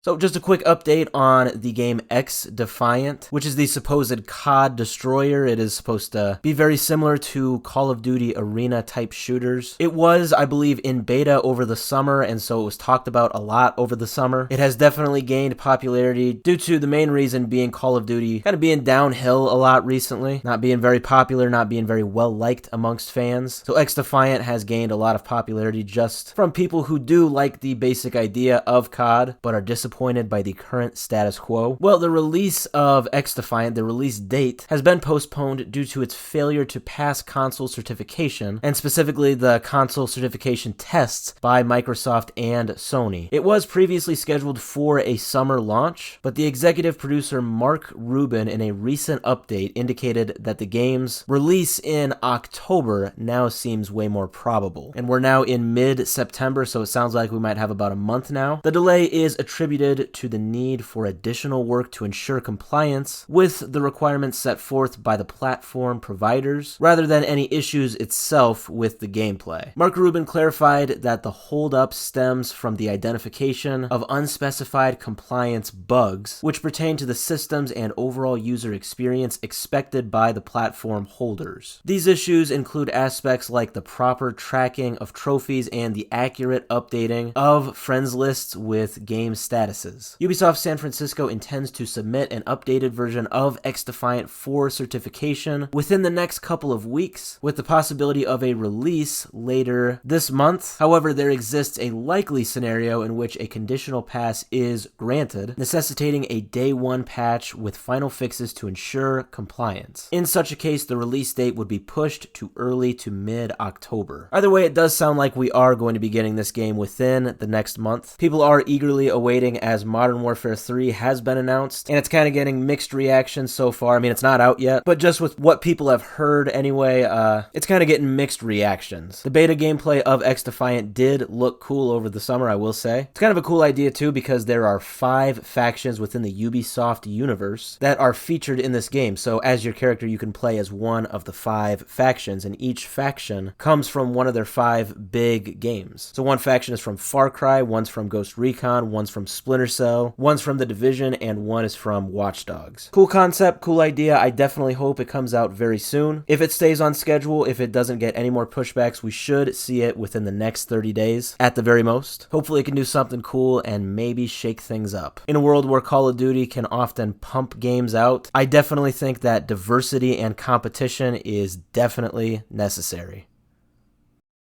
So just a quick update on the game XDefiant, which is the supposed COD destroyer. It is supposed to be very similar to Call of Duty arena type shooters. It was, I believe, in beta over the summer, and so it was talked about a lot over the summer. It has definitely gained popularity due to the main reason being Call of Duty kind of being downhill a lot recently, not being very popular, not being very well liked amongst fans. So XDefiant has gained a lot of popularity just from people who do like the basic idea of COD, but are disappointed by the current status quo. Well, the release of XDefiant, the release date, has been postponed due to its failure to pass console certification, and specifically the console certification tests by Microsoft and Sony. It was previously scheduled for a summer launch, but the executive producer Mark Rubin in a recent update indicated that the game's release in October now seems way more probable. And we're now in mid-September, so it sounds like we might have about a month now. The delay is attributed to the need for additional work to ensure compliance with the requirements set forth by the platform providers, rather than any issues itself with the gameplay. Mark Rubin clarified that the holdup stems from the identification of unspecified compliance bugs, which pertain to the systems and overall user experience expected by the platform holders. These issues include aspects like the proper tracking of trophies and the accurate updating of friends lists with game statuses. Ubisoft San Francisco intends to submit an updated version of XDefiant for certification within the next couple of weeks, with the possibility of a release later this month. However, there exists a likely scenario in which a conditional pass is granted, necessitating a day one patch with final fixes to ensure compliance. In such a case, the release date would be pushed to early to mid-October. Either way, it does sound like we are going to be getting this game within the next month. People are eagerly awaiting as Modern Warfare 3 has been announced, and it's kind of getting mixed reactions so far. I mean, it's not out yet, but just with what people have heard anyway, it's kind of getting mixed reactions. The beta gameplay of XDefiant did look cool over the summer, I will say. It's kind of a cool idea too, because there are 5 factions within the Ubisoft universe that are featured in this game. So as your character, you can play as one of the 5 factions, and each faction comes from one of their 5 big games. So one faction is from Far Cry, one's from Ghost Recon, one's from Splinter Cell, one's from The Division, and one is from Watch Dogs. Cool concept, cool idea. I definitely hope it comes out very soon. If it stays on schedule, if it doesn't get any more pushbacks, we should see it within the next 30 days at the very most. Hopefully it can do something cool and maybe shake things up. In a world where Call of Duty can often pump games out, I definitely think that diversity and competition is definitely necessary.